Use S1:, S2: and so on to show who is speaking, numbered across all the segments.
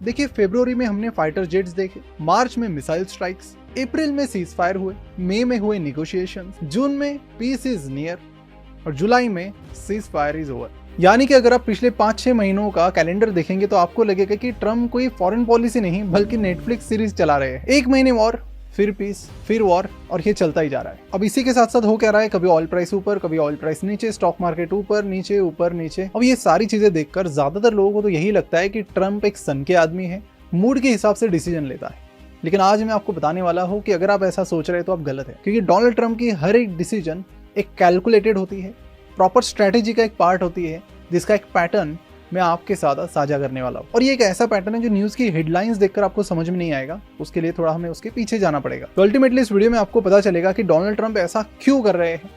S1: देखिए फरवरी में हमने फाइटर जेट्स देखे, मार्च में मिसाइल स्ट्राइक्स, अप्रैल में सीज फायर हुए, मई में हुए निगोशिएशंस, जून में पीस इज नियर और जुलाई में सीज फायर इज ओवर। यानी कि अगर आप पिछले 5-6 महीनों का कैलेंडर देखेंगे तो आपको लगेगा कि ट्रम्प कोई फॉरेन पॉलिसी नहीं बल्कि नेटफ्लिक्स सीरीज चला रहे हैं। एक महीने वॉर, फिर पीस, फिर वॉर, और ये चलता ही जा रहा है। अब इसी के साथ साथ हो क्या रहा है, कभी ऑयल प्राइस ऊपर, कभी ऑयल प्राइस नीचे, स्टॉक मार्केट ऊपर नीचे। अब ये सारी चीजें देखकर ज्यादातर लोगों को तो यही लगता है कि ट्रम्प एक सन के आदमी है, मूड के हिसाब से डिसीजन लेता है। लेकिन आज मैं आपको बताने वाला हूँ कि अगर आप ऐसा सोच रहे हैं तो आप गलत है, क्योंकि डोनाल्ड ट्रम्प की हर एक डिसीजन एक कैलकुलेटेड होती है, प्रॉपर स्ट्रैटेजी का एक पार्ट होती है, जिसका एक पैटर्न मैं आपके साथ साझा करने वाला हूँ। और ये एक ऐसा पैटर्न है जो न्यूज की हेडलाइंस देखकर आपको समझ में नहीं आएगा, उसके लिए थोड़ा हमें उसके पीछे जाना पड़ेगा। तो अल्टीमेटली इस वीडियो में आपको पता चलेगा कि डोनाल्ड ट्रम्प ऐसा क्यों कर रहे हैं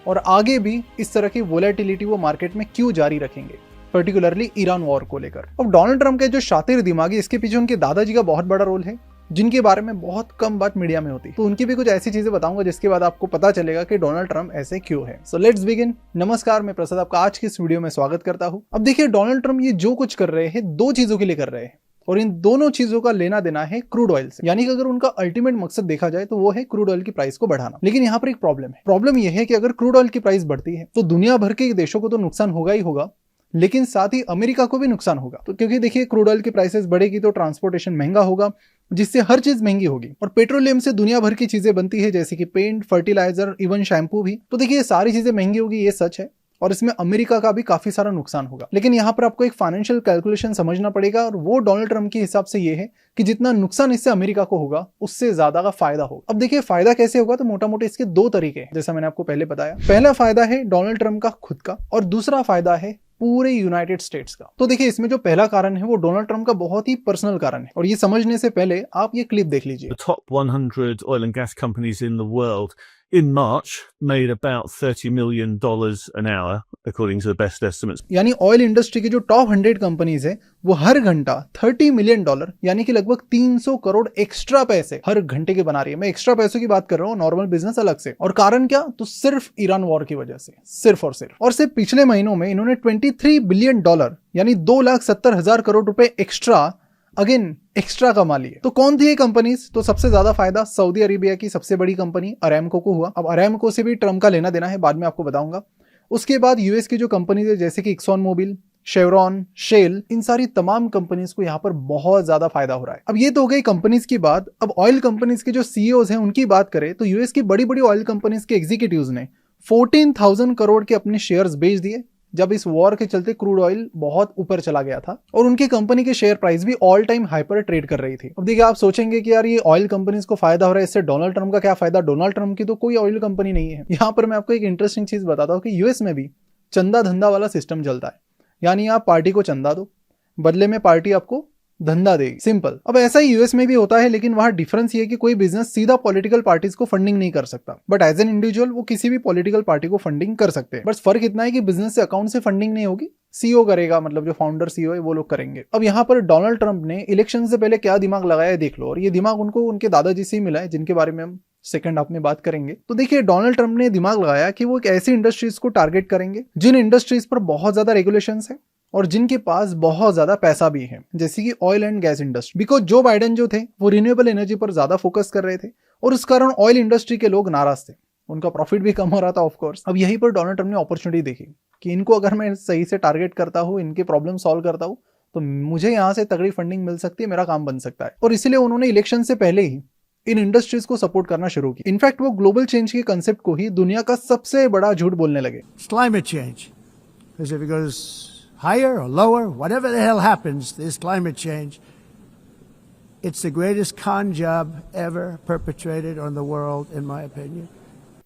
S1: और आगे भी इस तरह की वोलेटिलिटी वो मार्केट में क्यों जारी रखेंगे, पर्टिकुलरली ईरान वॉर को लेकर। अब डोनाल्ड ट्रम्प के जो शातिर दिमागी, इसके पीछे उनके दादाजी का बहुत बड़ा रोल है, जिनके बारे में बहुत कम बात मीडिया में होती है। तो उनकी भी कुछ ऐसी चीजें बताऊंगा जिसके बाद आपको पता चलेगा कि डोनाल्ड ट्रम्प ऐसे क्यों है। So let's begin. नमस्कार, मैं प्रसाद आपका आज की इस वीडियो में स्वागत करता हूं। अब देखिए डोनाल्ड ट्रम्प ये जो कुछ कर रहे हैं, दो चीजों के लिए कर रहे हैं, और इन दोनों चीजों का लेना देना है क्रूड ऑयल से। यानी कि अगर उनका अल्टीमेट मकसद देखा जाए तो वो है क्रूड ऑयल की प्राइस को बढ़ाना। लेकिन यहाँ पर एक प्रॉब्लम है। प्रॉब्लम यह है कि अगर क्रूड ऑयल की प्राइस बढ़ती है तो दुनिया भर के देशों को तो नुकसान होगा ही होगा, लेकिन साथ ही अमेरिका को भी नुकसान होगा। तो क्योंकि देखिए क्रूड ऑयल की प्राइसेस बढ़ेगी तो ट्रांसपोर्टेशन महंगा होगा, जिससे हर चीज महंगी होगी, और पेट्रोलियम से दुनिया भर की चीजें बनती है, जैसे कि पेंट, फर्टिलाइजर, इवन शैम्पू भी। तो देखिए ये सारी चीजें महंगी होगी, ये सच है, और इसमें अमेरिका का भी काफी सारा नुकसान होगा। लेकिन यहाँ पर आपको एक फाइनेंशियल कैलकुलेशन समझना पड़ेगा, और वो डोनाल्ड ट्रम्प के हिसाब से ये है कि जितना नुकसान इससे अमेरिका को होगा उससे ज्यादा का फायदा होगा। अब देखिए फायदा कैसे होगा, तो मोटा मोटी इसके दो तरीके हैं, जैसा मैंने आपको पहले बताया। पहला फायदा है डोनाल्ड ट्रम्प का खुद का, और दूसरा फायदा है पूरे यूनाइटेड स्टेट्स का। तो देखिए इसमें जो पहला कारण है वो डोनाल्ड ट्रम्प का बहुत ही पर्सनल कारण है, और ये समझने से पहले आप ये क्लिप देख लीजिए।
S2: The top 100 oil and gas companies in the world in March made about $30 million an hour, according to the best estimates.
S1: यानी ऑयल इंडस्ट्री की जो टॉप 100 कंपनीज है वो हर घंटा $30 मिलियन यानी कि लगभग 300 करोड़ एक्स्ट्रा पैसे हर घंटे के बना रही है। मैं एक्स्ट्रा पैसों की बात कर रहा हूँ, नॉर्मल बिजनेस अलग से। और कारण क्या, तो सिर्फ ईरान वॉर की वजह से, सिर्फ और सिर्फ पिछले महीनों में इन्होंने $23 बिलियन यानी 2,70,000 करोड़ रुपए एक्स्ट्रा कमा लिए। तो कौन थी ये कंपनीज, तो सबसे ज्यादा फायदा सऊदी अरेबिया की सबसे बड़ी कंपनी अरामको को हुआ। अब अरामको से भी ट्रम्प का लेना देना है, बाद में आपको बताऊंगा। उसके बाद यूएस की जो कंपनीज है, जैसे कि एक्सॉन मोबिल, शेवरॉन, शेल, इन सारी तमाम कंपनीज को यहाँ पर बहुत ज्यादा फायदा हो रहा है। अब ये तो हो गई कंपनीज की बात। अब ऑयल कंपनीज के जो सीईओज हैं उनकी बात करें तो यूएस की बड़ी बड़ी ऑयल कंपनीज के एग्जीक्यूटिव्स ने 14,000 करोड़ के अपने शेयर्स बेच दिए जब इस वॉर के चलते क्रूड ऑयल बहुत ऊपर चला गया था, और उनकी कंपनी के शेयर प्राइस भी ऑल टाइम हाई पर ट्रेड कर रही थी। अब देखिए आप सोचेंगे कि यार ये ऑयल कंपनीज को फायदा हो रहा है, इससे डोनाल्ड ट्रम्प का क्या फायदा। डोनाल्ड ट्रम्प की तो कोई ऑयल कंपनी नहीं है। यहाँ पर मैं आपको एक इंटरेस्टिंग चीज बताता हूँ कि यूएस में भी चंदा धंधा वाला सिस्टम चलता है। यानी आप पार्टी को चंदा दो, बदले में पार्टी आपको धंधा देगी, सिंपल। अब ऐसा ही यूएस में भी होता है, लेकिन वहां डिफरेंस ये है कि कोई बिजनेस सीधा पॉलिटिकल पार्टीज को फंडिंग नहीं कर सकता, बट एज एन इंडिविजुअल वो किसी भी पॉलिटिकल पार्टी को फंडिंग कर सकते हैं। बस फर्क इतना है कि बिजनेस से अकाउंट से फंडिंग नहीं होगी, सीईओ करेगा, मतलब जो फाउंडर सीईओ है वो लोग करेंगे। अब यहाँ पर डोनाल्ड ट्रम्प ने इलेक्शन से पहले क्या दिमाग लगाया है देख लो, और ये दिमाग उनको उनके दादाजी से ही मिला है, जिनके बारे में हम सेकंड हाफ में बात करेंगे। तो देखिए डोनाल्ड ट्रम्प ने दिमाग लगाया कि वो एक ऐसी इंडस्ट्रीज को टारगेट करेंगे जिन इंडस्ट्रीज पर बहुत ज्यादा रेगुलेशंस है और जिनके पास बहुत ज्यादा पैसा भी है, जैसे कि oil and gas industry. Because Joe Biden जो थे वो रिन्यूएबल एनर्जी पर ज्यादा फोकस कर रहे थे, और उस कारण ऑयल इंडस्ट्री के लोग नाराज थे, उनका प्रॉफिट भी कम हो रहा था ऑफकोर्स। अब यहीं पर डोनाल्ड ट्रम्प ने अपॉर्चुनिटी देखी कि इनको अगर मैं सही से टारगेट करता हूँ, इनके प्रॉब्लम सॉल्व करता हूँ, तो मुझे यहाँ से तगड़ी फंडिंग मिल सकती है, मेरा काम बन सकता है। और इसलिए उन्होंने इलेक्शन से पहले ही इन इंडस्ट्रीज को सपोर्ट करना शुरू किया। इनफैक्ट वो ग्लोबल चेंज के कंसेप्ट को ही दुनिया का सबसे बड़ा झूठ बोलने लगे।
S3: Climate change, because if it goes higher or lower, whatever the hell happens, this climate change, it's the greatest con job ever perpetrated on the world, in my opinion.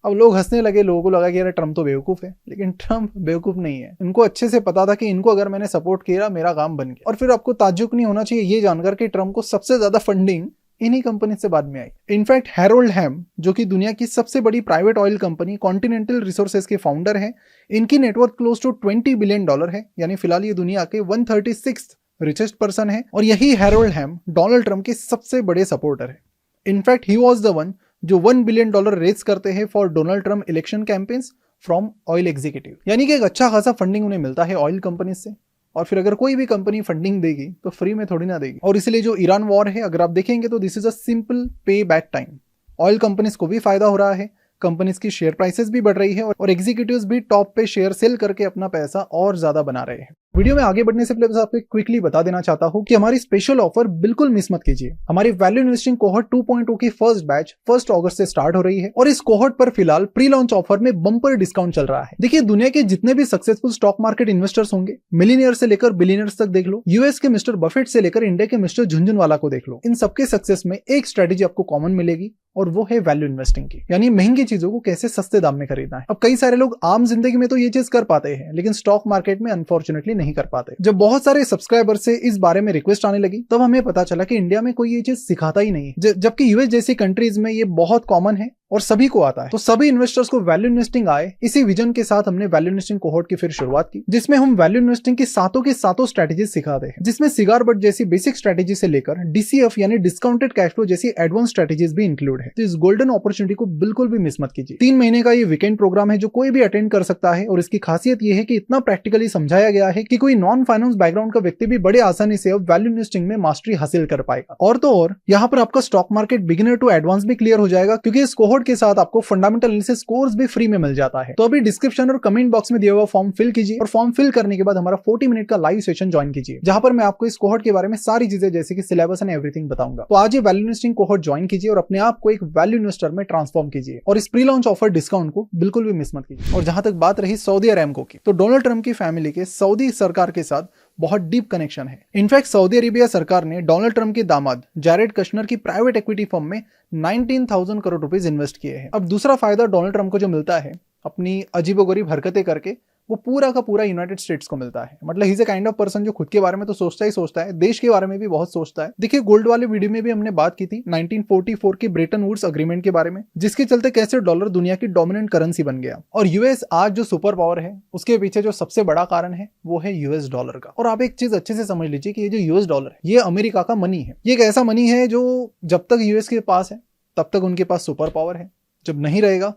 S1: अब लोग हंसने लगे, लोगों को लगा कि यार ट्रम्प तो बेवकूफ है, लेकिन ट्रम्प बेवकूफ नहीं है। इनको अच्छे से पता था कि इनको अगर मैंने सपोर्ट किया मेरा काम बन गया। और फिर आपको ताज्जुब नहीं होना चाहिए ये जानकर कि ट्रम्प को सबसे ज्यादा फंडिंग इन्हीं कंपनी से बाद में आई। इनफैक्ट हैरोल्ड हैम, जो कि दुनिया की सबसे बड़ी private oil company continental resources के फाउंडर हैं, इनकी नेटवर्थ क्लोज टू $20 बिलियन है। यानी फिलहाल ये दुनिया के 136th रिचेस्ट पर्सन है, और यही हैरोल्ड हैम डोनाल्ड ट्रम्प के सबसे बड़े सपोर्टर है। In fact he was the one जो $1 बिलियन रेज करते हैं for Donald Trump election campaigns from oil executive. यानी कि एक अच्छा खासा फंडिंग उन्हें मिलता है ऑयल कंपनी से, और फिर अगर कोई भी कंपनी फंडिंग देगी तो फ्री में थोड़ी ना देगी। और इसलिए जो ईरान वॉर है, अगर आप देखेंगे तो दिस इज अ सिंपल पे बैक टाइम। ऑयल कंपनीज को भी फायदा हो रहा है, कंपनीज की शेयर प्राइसेस भी बढ़ रही है और एग्जीक्यूटिव्स भी टॉप पे शेयर सेल करके अपना पैसा और ज्यादा बना रहे हैं। वीडियो में आगे बढ़ने से पहले बस आपको क्विकली बता देना चाहता हूं कि हमारी स्पेशल ऑफर बिल्कुल मिस मत कीजिए। हमारी वैल्यू इन्वेस्टिंग कोहॉर्ट 2.0 की फर्स्ट बैच 1 अगस्त से स्टार्ट हो रही है और इस कोहॉर्ट पर फिलहाल प्री लॉन्च ऑफर में बम्पर डिस्काउंट चल रहा है। देखिए, दुनिया के जितने भी सक्सेसफुल स्टॉक मार्केट इन्वेस्टर्स होंगे, मिलियनियर से लेकर बिलियनियर्स तक देख लो, यूएस के मिस्टर बफेट से लेकर इंडिया के मिस्टर झुनझुनवाला को देख लो, इन सबके सक्सेस में एक स्ट्रेटेजी आपको कॉमन मिलेगी और वो है वैल्यू इन्वेस्टिंग की, यानी महंगी चीजों को कैसे सस्ते दाम में खरीदना है। अब कई सारे लोग आम जिंदगी में तो ये चीज कर पाते हैं, लेकिन स्टॉक मार्केट में अनफॉर्चुनेटली नहीं कर पाते। जब बहुत सारे सब्सक्राइबर से इस बारे में रिक्वेस्ट आने लगी, तब हमें पता चला कि इंडिया में कोई ये चीज सिखाता ही नहीं है, जबकि यूएस जैसी कंट्रीज में ये बहुत कॉमन है और सभी को आता है। तो सभी इन्वेस्टर्स को वैल्यू इन्वेस्टिंग आए, इसी विजन के साथ हमने वैल्यू इन्वेस्टिंग कोहॉर्ट की फिर शुरुआत की, जिसमें हम वैल्यू इन्वेस्टिंग की सातों स्ट्रेटेजीज सिखाते हैं, जिसमें सिगार बट जैसी बेसिक स्ट्रेटेजी से लेकर डीसीएफ यानी डिस्काउंटेड कैश फ्लो जैसी एडवांस स्ट्रेटेजीज भी इंक्लूड है। तो इस गोल्डन अपॉर्चुनिटी को बिल्कुल भी मिस मत कीजिए। 3 महीने का ये वीकेंड प्रोग्राम है जो कोई भी अटेंड कर सकता है और इसकी खासियत ये है कि इतना प्रैक्टिकली समझाया गया है कि कोई नॉन फाइनेंस बैकग्राउंड का व्यक्ति भी बड़े आसानी से अब वैल्यू इन्वेस्टिंग में मास्टरी हासिल कर पाएगा। और तो और यहाँ पर आपका stock market beginner to advance भी क्लियर हो जाएगा, क्योंकि इस कोहॉर्ट के साथ आपको फंडामेंटल एनालिसिस कोर्स भी फ्री में मिल जाता है। तो अभी डिस्क्रिप्शन और कमेंट बॉक्स में दिया हुआ फॉर्म फिल कीजिए और फॉर्म फिल करने के बाद हमारा 40 मिनट का लाइव सेशन ज्वाइन कीजिए, जहां पर मैं आपको इस कोहॉर्ट के बारे में सारी चीजें जैसे कि सिलेबस एंड एवरीथिंग बताऊंगा। तो आज ये वैल्यू इन्वेस्टिंग कोहॉर्ट ज्वाइन कीजिए और अपने आप को एक वैल्यू इन्वेस्टर में ट्रांसफॉर्म कीजिए और इस प्री लॉन्च ऑफर डिस्काउंट को बिल्कुल भी मिस मत कीजिए। और जहां तक बात रही सऊदी अरेमको की, तो डोनाल्ड ट्रंप की फैमिली के सऊदी सरकार के साथ बहुत डीप कनेक्शन है। इनफैक्ट सऊदी अरेबिया सरकार ने डोनाल्ड ट्रंप के दामाद जैरेड कश्नर की प्राइवेट इक्विटी फर्म में 19,000 करोड़ रुपीस इन्वेस्ट किए हैं। अब दूसरा फायदा डोनाल्ड ट्रंप को जो मिलता है अपनी अजीबोगरीब हरकतें करके, वो पूरा का पूरा यूनाइटेड स्टेट्स को मिलता है। मतलब he is a kind of person जो खुद के बारे में तो सोचता ही सोचता है, देश के बारे में भी बहुत सोचता है। देखिए, गोल्ड वाले वीडियो में भी हमने बात की थी 1944 की ब्रेटन वुड्स अग्रीमेंट के बारे में, जिसके चलते कैसे डॉलर दुनिया की डोमिनेंट करेंसी बन गया। और यूएस आज जो सुपर पावर है, उसके पीछे जो सबसे बड़ा कारण है वो है यूएस डॉलर का। और आप एक चीज अच्छे से समझ लीजिए कि ये जो यूएस डॉलर है, ये अमेरिका का मनी है। ये एक ऐसा मनी है जो जब तक यूएस के पास है तब तक उनके पास सुपर पावर है, जब नहीं रहेगा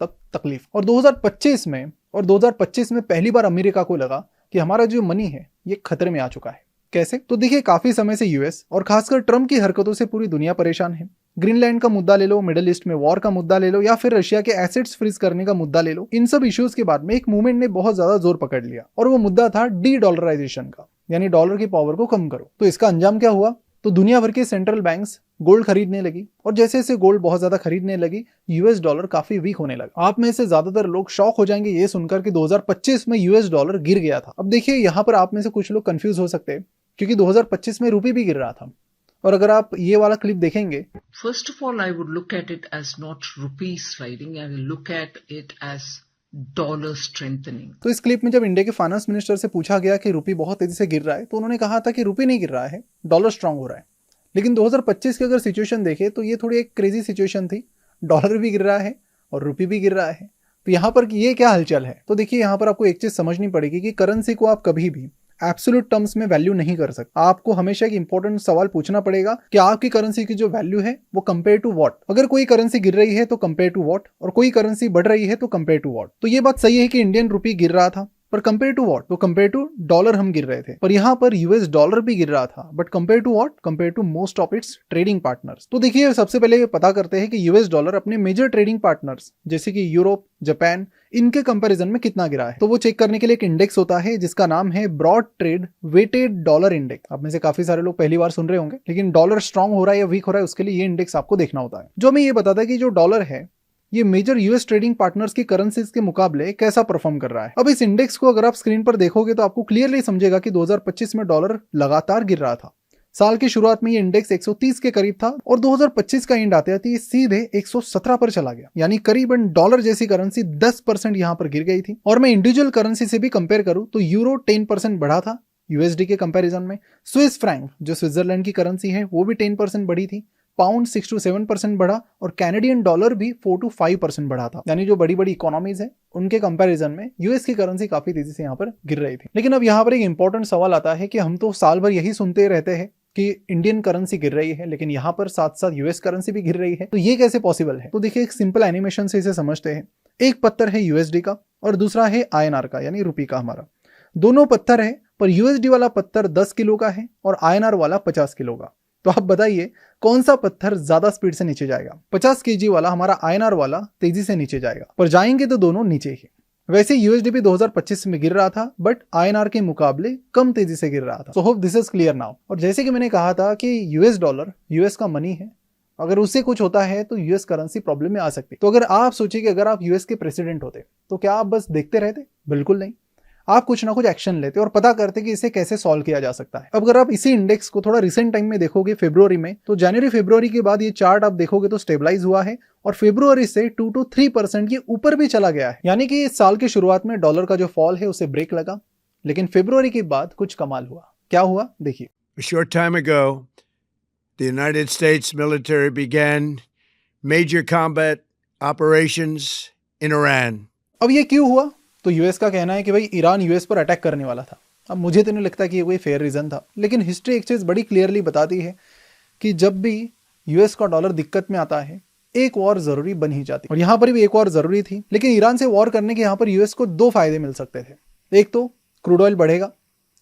S1: तब तकलीफ। और 2025 में पहली बार अमेरिका को लगा कि हमारा जो मनी है ये खतरे में आ चुका है। कैसे? तो देखिए, काफी समय से यूएस और खासकर ट्रंप की हरकतों से पूरी दुनिया परेशान है। ग्रीनलैंड का मुद्दा ले लो, मिडिल ईस्ट में वॉर का मुद्दा ले लो, या फिर रशिया के एसेट्स फ्रीज करने का मुद्दा ले लो, इन सब इश्यूज के बाद में एक मूवमेंट ने बहुत ज्यादा जोर पकड़ लिया और वो मुद्दा था डी डॉलराइजेशन का, यानी डॉलर की पावर को कम करो। तो इसका अंजाम क्या हुआ? तो दुनिया भर के सेंट्रल बैंक्स गोल्ड खरीदने लगी और जैसे जैसे गोल्ड बहुत ज्यादा खरीदने लगी, यूएस डॉलर काफी वीक होने लगा। आप में से ज्यादातर लोग शॉक हो जाएंगे ये सुनकर कि 2025 में यूएस डॉलर गिर गया था। अब देखिए, यहाँ पर आप में से कुछ लोग कंफ्यूज हो सकते हैं, क्योंकि 2025 में रुपये भी गिर रहा था। और अगर आप ये वाला क्लिप देखेंगे,
S4: First of all, I would look at it as not rupee sliding. I will look at it as dollar strengthening.
S1: तो इस क्लिप में जब इंडिया के फाइनेंस मिनिस्टर से पूछा गया कि रुपये बहुत तेजी से गिर रहा है, तो उन्होंने कहा था कि रुपये नहीं गिर रहा है, डॉलर स्ट्रांग हो रहा है। लेकिन 2025 की अगर सिचुएशन देखें तो ये थोड़ी एक क्रेजी सिचुएशन थी, डॉलर भी गिर रहा है और रुपये भी गिर रहा है। तो यहाँ पर ये क्या हलचल है? तो देखिए, यहाँ पर आपको एक चीज समझनी पड़ेगी कि करेंसी को आप कभी भी एब्सोल्यूट टर्म्स में वैल्यू नहीं कर सकते। आपको हमेशा एक इंपॉर्टेंट सवाल पूछना पड़ेगा कि आपकी करेंसी की जो वैल्यू है वो कंपेयर टू व्हाट। अगर कोई करेंसी गिर रही है तो कंपेयर टू व्हाट, और कोई करेंसी बढ़ रही है तो कंपेयर टू व्हाट। तो ये बात सही है कि इंडियन रुपी गिर रहा था, पर कंपेयर टू व्हाट? तो कंपेयर टू डॉलर हम गिर रहे थे, पर यहाँ पर यूएस डॉलर भी गिर रहा था, but compare to what? Compare to most of its trading partners. तो देखिए, सबसे पहले ये पता करते हैं कि यूएस डॉलर अपने मेजर ट्रेडिंग पार्टनर्स जैसे कि यूरोप, जापान, इनके कंपैरिजन में कितना गिरा है। तो वो चेक करने के लिए एक इंडेक्स होता है जिसका नाम है broad trade weighted dollar index. आप में से काफी सारे लोग पहली बार सुन रहे होंगे, लेकिन डॉलर स्ट्रांग हो रहा है या वीक हो रहा है उसके लिए ये इंडेक्स आपको देखना होता है, जो हमें ये बताता है कि जो डॉलर है ये मेजर यूएस ट्रेडिंग पार्टनर्स की करेंसीज के मुकाबले कैसा परफॉर्म कर रहा है। अब इस इंडेक्स को अगर आप स्क्रीन पर देखोगे तो आपको क्लियरली समझेगा कि 2025 में डॉलर लगातार गिर रहा था। साल की शुरुआत में ये इंडेक्स 130 के करीब था और 2025 का एंड आते आते ये सीधे 117 पर चला गया, यानी करीबन डॉलर जैसी करेंसी 10% यहाँ पर गिर गई थी। और मैं इंडिविजुअल करेंसी से भी कंपेयर करूं तो यूरो 10% बढ़ा था यूएसडी के कंपैरिजन में। स्विस फ्रैंक जो स्विट्जरलैंड की करेंसी है वो भी 10% बढ़ी थी। पाउंड 6 to 7% बढ़ा और कैनेडियन डॉलर भी 4 to 5% बढ़ा था। यानी जो बड़ी बड़ी इकोनॉमीज है उनके कंपैरिजन में यूएस की करेंसी काफी तेजी से यहाँ पर गिर रही थी। लेकिन अब यहाँ पर एक इंपॉर्टेंट सवाल आता है कि हम तो साल भर यही सुनते रहते हैं कि इंडियन करेंसी गिर रही है, लेकिन यहाँ पर साथ साथ यूएस करेंसी भी गिर रही है, तो ये कैसे पॉसिबल है? तो देखिए, एक सिंपल एनिमेशन से इसे समझते हैं। एक पत्थर है यूएसडी का और दूसरा है आईएनआर का, यानी रुपी का हमारा। दोनों पत्थर है पर यूएसडी वाला पत्थर 10 किलो का है और आईएनआर वाला 50 किलो का। तो आप बताइए कौन सा पत्थर ज्यादा स्पीड से नीचे जाएगा? 50 केजी वाला हमारा आईएनआर वाला तेजी से नीचे जाएगा, पर जाएंगे तो दोनों नीचे ही। वैसे यूएसडी भी 2025 में गिर रहा था, बट आईएनआर के मुकाबले कम तेजी से गिर रहा था। So hope this is clear now. और जैसे कि मैंने कहा था कि यूएस डॉलर यूएस का मनी है, अगर उससे कुछ होता है तो यूएस करेंसी प्रॉब्लम में आ सकती है। तो अगर आप सोचिए कि अगर आप यूएस के प्रेसिडेंट होते तो क्या आप बस देखते रहते? बिल्कुल नहीं, आप कुछ ना कुछ एक्शन लेते और पता करते कि इसे कैसे सॉल्व किया जा सकता है। अब अगर आप इसी इंडेक्स को थोड़ा रिसेंट टाइम में देखोगे, फरवरी में, तो जनवरी फरवरी के बाद ये चार्ट आप देखोगे तो स्टेबलाइज हुआ है और फरवरी से 2 to 3% के ऊपर भी चला गया है। यानी कि इस साल की शुरुआत में डॉलर का जो फॉल है उसे ब्रेक लगा, लेकिन फरवरी के बाद कुछ कमाल हुआ। क्या हुआ देखिए।
S3: A short time ago, the United States military began major combat operations in Iran.
S1: अब ये क्यों हुआ? तो यूएस का कहना है कि भाई ईरान यूएस पर अटैक करने वाला था। अब मुझे तो नहीं लगता कि ये कोई फेयर रीजन था, लेकिन हिस्ट्री एक चीज बड़ी क्लियरली बताती है कि जब भी यूएस का डॉलर दिक्कत में आता है, एक वॉर जरूरी बन ही जाती। और यहाँ पर भी एक वॉर जरूरी थी, लेकिन ईरान से वॉर करने के यहाँ पर यूएस को 2 फायदे मिल सकते थे। एक तो क्रूड ऑयल बढ़ेगा,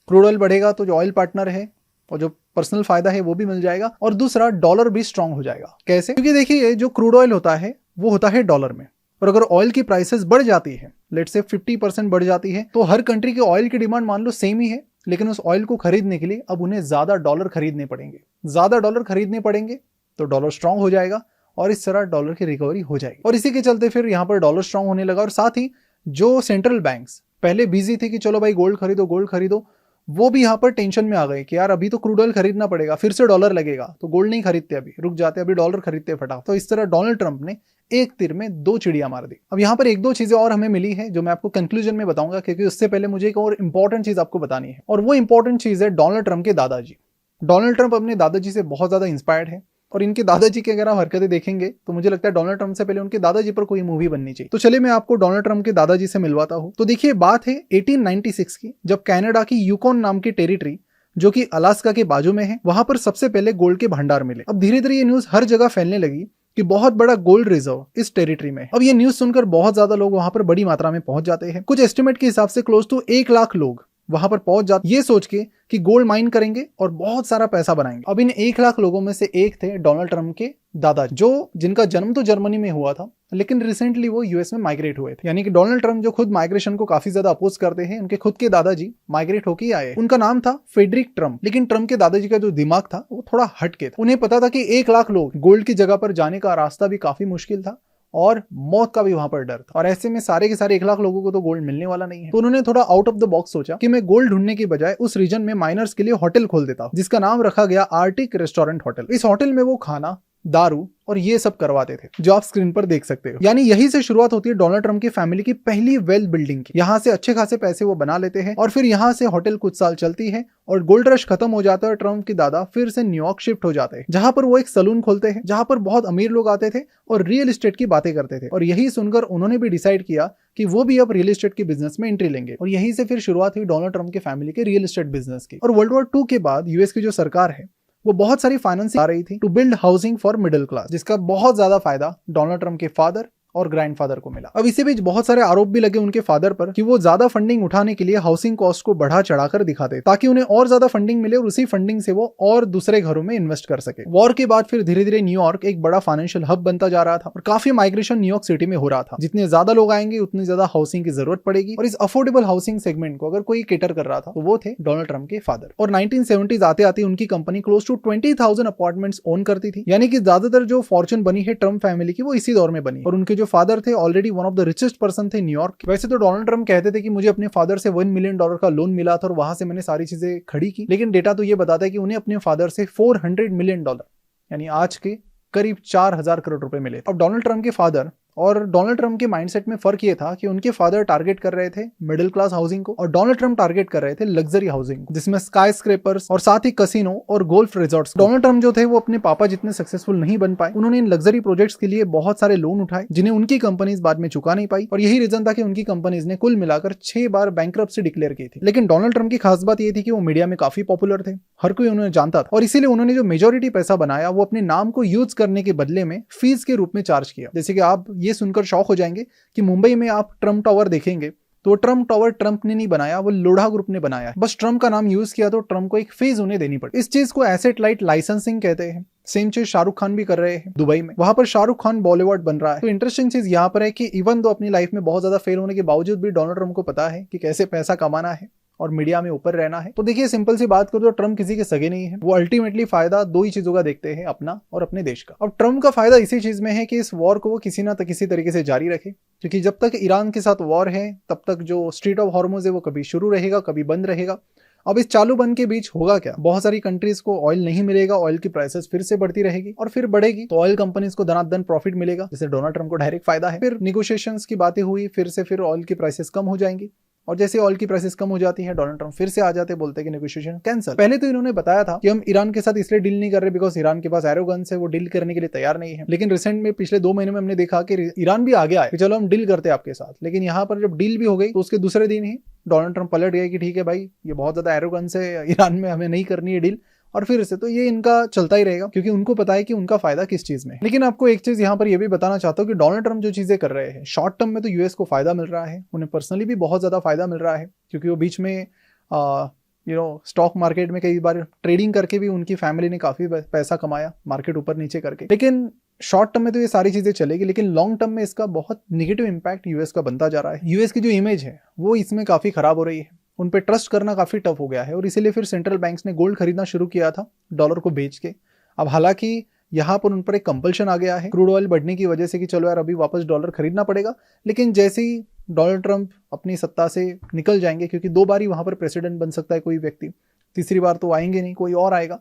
S1: क्रूड ऑयल बढ़ेगा तो जो ऑयल पार्टनर है और जो पर्सनल फायदा है वो भी मिल जाएगा, और दूसरा डॉलर भी स्ट्रांग हो जाएगा। कैसे? क्योंकि देखिए जो क्रूड ऑयल होता है वो होता है डॉलर में, और अगर ऑयल की प्राइसेस बढ़ जाती है, लेट से 50% बढ़ जाती है, तो हर कंट्री के ऑयल की डिमांड मान लो सेम ही है, लेकिन उस ऑयल को खरीदने के लिए अब उन्हें ज्यादा डॉलर खरीदने पड़ेंगे। ज्यादा डॉलर खरीदने पड़ेंगे तो डॉलर स्ट्रांग हो जाएगा और इस तरह डॉलर की रिकवरी हो जाएगी। और इसी के चलते फिर यहाँ पर डॉलर स्ट्रांग होने लगा। और साथ ही जो सेंट्रल बैंक्स पहले बिजी थे कि चलो भाई गोल्ड खरीदो गोल्ड खरीदो, वो भी यहाँ पर टेंशन में आ गए कि यार अभी तो क्रूड ऑयल खरीदना पड़ेगा, फिर से डॉलर लगेगा, तो गोल्ड नहीं खरीदते, अभी रुक जाते, अभी डॉलर खरीदते फटाफट। तो इस तरह डोनाल्ड ट्रंप ने एक तीर में 2 चिड़िया मार दी। अब यहाँ पर 1-2 चीजें और हमें मिली है जो मैं आपको कंक्लूजन में बताऊंगा, क्योंकि उससे पहले मुझे एक और इंपॉर्टेंट चीज आपको बतानी है, और वो इंपॉर्टेंट चीज है डोनाल्ड ट्रंप के दादाजी। डोनाल्ड ट्रंप अपने दादाजी से बहुत ज्यादा इंस्पायर्ड है, और इनके दादाजी की अगर आप हरकतें देखेंगे तो मुझे लगता है डोनाल्ड ट्रंप से पहले उनके दादाजी पर कोई मूवी बननी चाहिए। तो चलिए मैं आपको डोनाल्ड ट्रंप के दादाजी से मिलवाता हूँ। तो देखिए बात है 1896 की, जब कनाडा की यूकॉन नाम की टेरिटरी जो कि अलास्का के बाजू में है, वहां पर सबसे पहले गोल्ड के भंडार मिले। अब धीरे धीरे ये न्यूज हर जगह फैलने लगी कि बहुत बड़ा गोल्ड रिजर्व इस टेरिटरी में। अब ये न्यूज सुनकर बहुत ज्यादा लोग वहां पर बड़ी मात्रा में पहुंच जाते हैं। कुछ एस्टिमेट के हिसाब से क्लोज टू 1 लाख लोग वहां पर पहुंच जाते, ये सोच के कि गोल्ड माइन करेंगे और बहुत सारा पैसा बनाएंगे। अब इन 1 लाख लोगों में से एक थे डोनाल्ड ट्रंप के दादा, जो जिनका जन्म तो जर्मनी में हुआ था, लेकिन रिसेंटली वो यूएस में माइग्रेट हुए थे। यानी कि डोनाल्ड ट्रंप जो खुद माइग्रेशन को काफी ज्यादा अपोज करते हैं, उनके खुद के दादाजी माइग्रेट होकर ही आए। उनका नाम था फ्रेडरिक ट्रंप, लेकिन ट्रंप के दादाजी का जो दिमाग था वो थोड़ा हटके था। उन्हें पता था कि 1 लाख लोग गोल्ड की जगह पर जाने का रास्ता भी काफी मुश्किल था और मौत का भी वहां पर डर था, और ऐसे में सारे के सारे 1 लाख लोगों को तो गोल्ड मिलने वाला नहीं है। तो उन्होंने थोड़ा आउट ऑफ द बॉक्स सोचा कि मैं गोल्ड ढूंढने की बजाय उस रीजन में माइनर्स के लिए होटल खोल देता हूं, जिसका नाम रखा गया आर्टिक रेस्टोरेंट होटल। इस होटल में वो खाना, दारू और ये सब करवाते थे, जो आप स्क्रीन पर देख सकते हो। यानी यही से शुरुआत होती है डोनाल्ड ट्रंप की फैमिली की पहली वेल्थ बिल्डिंग की। यहाँ से अच्छे खासे पैसे वो बना लेते हैं और फिर यहाँ से होटल कुछ साल चलती है और गोल्ड रश खत्म हो जाता है। ट्रंप के दादा फिर से न्यूयॉर्क शिफ्ट हो जाते हैं, जहां पर वो एक सलून खोलते हैं, जहां पर बहुत अमीर लोग आते थे और रियल एस्टेट की बातें करते थे। और यही सुनकर उन्होंने भी डिसाइड किया कि वो भी अब रियल एस्टेट के बिजनेस में एंट्री लेंगे, और यहीं से फिर शुरुआत हुई डोनाल्ड ट्रंप के फैमिली के रियल एस्टेट बिजनेस की। और वर्ल्ड वॉर 2 के बाद यूएस की जो सरकार है वो बहुत सारी फाइनेंसिंग आ रही थी to build housing for middle class, जिसका बहुत ज्यादा फायदा डोनाल्ड ट्रंप के फादर और ग्रैंडफादर को मिला। अब इसी बीच बहुत सारे आरोप भी लगे उनके फादर पर कि वो ज्यादा फंडिंग उठाने के लिए हाउसिंग कॉस्ट को बढ़ा चढ़ाकर दिखाते, ताकि उन्हें और ज्यादा फंडिंग मिले और उसी फंडिंग से वो और दूसरे घरों में इन्वेस्ट कर सके। वॉर के बाद फिर धीरे धीरे न्यूयॉर्क एक बड़ा फाइनेंशियल हब बनता जा रहा था और काफी माइग्रेशन न्यूयॉर्क सिटी में हो रहा था। जितने ज्यादा लोग आएंगे उतनी ज्यादा हाउसिंग की जरूरत पड़ेगी, और इस अफोर्डेबल हाउसिंग सेगमेंट को अगर कोई केटर कर रहा था तो वो थे डोनाल्ड ट्रंप के फादर। और 1970s आते आते उनकी company close to 20,000 apartments own करती थी। यानी कि ज्यादातर जो फॉर्चून बनी है ट्रंप फैमिली की वो इसी दौर में बनी। और उनके जो फादर थे already one of the richest person थे न्यूयॉर्क। वैसे तो डोनाल्ड ट्रंप कहते थे कि मुझे अपने फादर से $1 मिलियन का लोन मिला था और वहां से मैंने सारी चीजें खड़ी की, लेकिन डेटा तो ये बताता है कि उन्हें अपने फादर से $400 मिलियन यानी आज के करीब 4,000 करोड़ रुपए मिले। अब डोनाल्ड ट्रंप के फादर और डोनाल्ड ट्रंप के माइंडसेट में फर्क ये था कि उनके फादर टारगेट कर रहे थे मिडिल क्लास हाउसिंग को और डोनाल्ड ट्रंप टारगेट कर रहे थे लग्जरी हाउसिंग, जिसमें स्काई स्क्रेपर्स और साथ ही कसिनो और गोल्फ रिजॉर्ट्स। डोनाल्ड ट्रंप जो थे वो अपने पापा जितने सक्सेसफुल नहीं बन पाए। उन्होंने इन लग्जरी प्रोजेक्ट्स के लिए बहुत सारे लोन उठाए, जिन्हें उनकी कंपनीज बाद में चुका नहीं पाई, और यही रीजन था कि उनकी कंपनीज ने कुल मिलाकर 6 बार बैंकरप्सी डिक्लेयर की थी। लेकिन डोनाल्ड ट्रंप की खास बात ये थी कि वो मीडिया में काफी पॉपुलर थे, हर कोई उन्हें जानता था, और इसीलिए उन्होंने जो मेजोरिटी पैसा बनाया वो अपने नाम को यूज करने के बदले में फीस के रूप में चार्ज किया। जैसे कि आप ये सुनकर शॉक हो जाएंगे कि मुंबई में आप ट्रंप टावर देखेंगे तो वो ट्रम्प टावर ट्रम्प ने नहीं बनाया, वो लोढ़ा ग्रुप ने बनाया है। बस ट्रम्प का नाम यूज किया तो ट्रम्प को एक फीस उन्हें देनी पड़ी। इस चीज को एसेट लाइट लाइसेंसिंग कहते हैं। सेम चीज शाहरुख खान भी कर रहे हैं दुबई में, वहां पर शाहरुख खान बॉलीवुड बन रहा है। तो इंटरेस्टिंग चीज यहाँ पर है कि इवन दो अपनी लाइफ में बहुत ज्यादा फेल होने के बावजूद भी डोनाल्ड ट्रम्प को पता है कि कैसे पैसा कमाना है और मीडिया में ऊपर रहना है। तो देखिए सिंपल सी बात करो तो ट्रम्प किसी के सगे नहीं है। वो अल्टीमेटली फायदा दो ही चीजों का देखते हैं, अपना और अपने देश का। अब ट्रम्प का फायदा इसी चीज में है कि इस वॉर को वो किसी ना किसी तरीके से जारी रखे, क्योंकि जब तक ईरान के साथ वॉर है तब तक जो स्ट्रीट ऑफ हॉर्मुज है वो कभी शुरू रहेगा कभी बंद रहेगा। अब इस चालू बंद के बीच होगा क्या, बहुत सारी कंट्रीज को ऑयल नहीं मिलेगा, ऑयल की प्राइसेस फिर से बढ़ती रहेगी और फिर बढ़ेगी तो ऑयल कंपनीज को धनाधन प्रॉफिट मिलेगा, जिससे डोनाल्ड ट्रम्प को डायरेक्ट फायदा है। फिर निगोशिएशंस की बातें हुई, फिर ऑयल की प्राइसेस कम हो जाएंगी और जैसे ऑयल की प्राइसेस कम हो जाती है डोनाल्ड ट्रम्प फिर से आ जाते, बोलते हैं कि नेगोशिएशन कैंसिल। पहले तो इन्होंने बताया था कि हम ईरान के साथ इसलिए डील नहीं कर रहे बिकॉज ईरान के पास एरोगन्स है, वो डील करने के लिए तैयार नहीं है। लेकिन रिसेंट में पिछले 2 महीने में हमने देखा कि ईरान भी आगे आए कि चलो हम डील करते हैं आपके साथ। लेकिन यहाँ पर जब डील भी हो गई तो उसके दूसरे दिन ही डोनाल्ड ट्रम्प पलट गए कि ठीक है भाई, ये बहुत ज्यादा एरोगन्स है ईरान में, हमें नहीं करनी है डील। और फिर से तो ये इनका चलता ही रहेगा क्योंकि उनको पता है कि उनका फायदा किस चीज में है। लेकिन आपको एक चीज यहाँ पर ये भी बताना चाहता हूँ कि डोनाल्ड ट्रम्प जो चीजें कर रहे हैं शॉर्ट टर्म में तो यूएस को फायदा मिल रहा है, उन्हें पर्सनली भी बहुत ज्यादा फायदा मिल रहा है, क्योंकि वो बीच में स्टॉक मार्केट में कई बार ट्रेडिंग करके भी उनकी फैमिली ने काफी पैसा कमाया, मार्केट ऊपर नीचे करके। लेकिन शॉर्ट टर्म में तो ये सारी चीजें चलेगी, लेकिन लॉन्ग टर्म में इसका बहुत निगेटिव इंपैक्ट यूएस का बनता जा रहा है। यूएस की जो इमेज है वो इसमें काफी खराब हो रही है, उन पे ट्रस्ट करना काफी टफ हो गया है और इसीलिए फिर सेंट्रल बैंक्स ने गोल्ड खरीदना शुरू किया था डॉलर को बेच के। अब हालांकि यहाँ पर उन पर एक कंपल्शन आ गया है क्रूड ऑयल बढ़ने की वजह से कि चलो यार अभी वापस डॉलर खरीदना पड़ेगा, लेकिन जैसे ही डोनाल्ड ट्रम्प अपनी सत्ता से निकल जाएंगे, क्योंकि 2 बार ही वहां पर प्रेसिडेंट बन सकता है कोई व्यक्ति, तीसरी बार तो आएंगे नहीं, कोई और आएगा,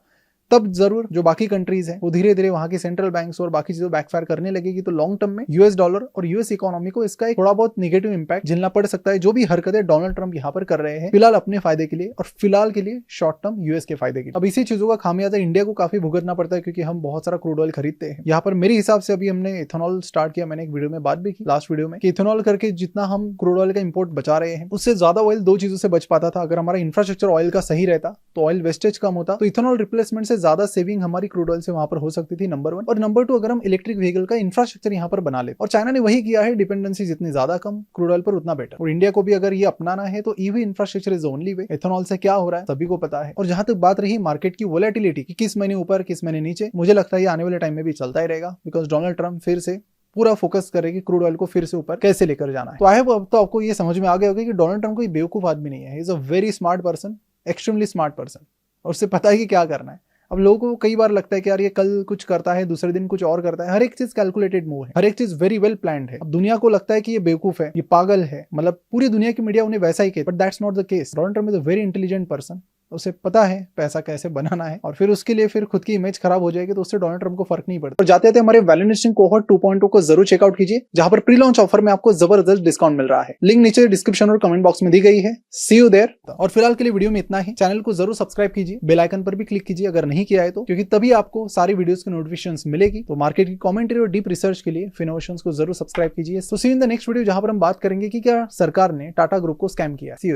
S1: तब जरूर जो बाकी कंट्रीज हैं वो धीरे धीरे वहां की सेंट्रल बैंक्स और बाकी चीजों बैकफायर करने लगेगी। तो लॉन्ग टर्म में यूएस डॉलर और यूएस इकोनॉमी को इसका एक थोड़ा बहुत नेगेटिव इंपैक्ट झेलना पड़ सकता है, जो भी हरकतें डोनाल्ड ट्रम्प यहाँ पर कर रहे हैं फिलहाल अपने फायदे के लिए और फिलहाल के लिए शॉर्ट टर्म यूएस के फायदे के लिए। अब इसी चीजों का खामियाजा इंडिया को काफी भुगतना पड़ता है, क्योंकि हम बहुत सारा क्रूड ऑयल खरीदते हैं। यहाँ पर मेरे हिसाब से अभी हमने इथेनॉल स्टार्ट किया, मैंने एक वीडियो में बात भी की लास्ट वीडियो में कि इथेनॉल करके जितना हम क्रूड ऑयल का इंपोर्ट बचा रहे हैं उससे ज्यादा ऑयल 2 चीजों से बच पाता था। अगर हमारा इंफ्रास्ट्रक्चर ऑयल का सही रहता तो ऑयल वेस्टेज कम होता, तो इथेनॉल रिप्लेसमेंट से ज्यादा सेविंग हमारी क्रूड ऑयल से वहां पर हो सकती थी, नंबर 1। और नंबर 2, अगर हम इलेक्ट्रिक व्हीकल का इंफ्रास्ट्रक्चर यहाँ पर बना ले, और चाइना ने वही किया है, डिपेंडेंसी जितनी ज्यादा कम क्रूड ऑयल पर उतना बेटर। और इंडिया को भी अगर ये अपनाना है तो EV infrastructure is only way. Ethanol से क्या हो रहा है सभी को पता है। और जहां तक बात रही मार्केट की वोलेटिलिटी की, किस महीने ऊपर किस महीने नीचे, मुझे लगता है ये आने वाले टाइम में भी चलता ही रहेगा, बिकॉज डोनाल्ड ट्रम्प फिर से पूरा फोकस करेगी क्रूड ऑयल को फिर से ऊपर कैसे लेकर जाना है। तो आई होप अब तो आपको ये समझ में आ गया होगा कि डोनाल्ड ट्रम्प कोई बेवकूफ आदमी नहीं है, he is a very smart person, extremely smart person, और उससे पता है कि क्या करना है। अब लोगों को कई बार लगता है कि यार ये कल कुछ करता है दूसरे दिन कुछ और करता है, हर एक चीज कैलकुलेटेड मूव है, हर एक चीज वेरी वेल प्लान्ड है। अब दुनिया को लगता है कि ये बेवकूफ है, ये पागल है, मतलब पूरी दुनिया की मीडिया उन्हें वैसा ही कहती है, but that's not the case. Donald Trump is a very intelligent person, उसे पता है पैसा कैसे बनाना है, और फिर उसके लिए फिर खुद की इमेज खराब हो जाएगी तो उससे डोनाल्ड ट्रम्प को फर्क नहीं पड़ता। और जाते थे हमारे वैल्यूएशन कोहॉर्ट 2.0 को जरूर चेकआउट कीजिए, जहां पर प्री लॉन्च ऑफर में आपको जबरदस्त डिस्काउंट मिल रहा है। लिंक नीचे डिस्क्रिप्शन और कमेंट बॉक्स में दी गई है। सी यू देयर। और फिलहाल के लिए वीडियो में इतना ही। चैनल को जरूर सब्सक्राइब कीजिए, बेल आइकन पर भी क्लिक कीजिए अगर नहीं किया है तो, क्योंकि तभी आपको सारी वीडियोस की नोटिफिकेशंस मिलेगी। तो मार्केट की कमेंट्री और डीप रिसर्च के लिए फिनोवेशंस को जरूर सब्सक्राइब कीजिए। तो सी इन द नेक्स्ट वीडियो, जहां पर हम बात करेंगे कि क्या सरकार ने टाटा ग्रुप को स्कैम किया। सी यू।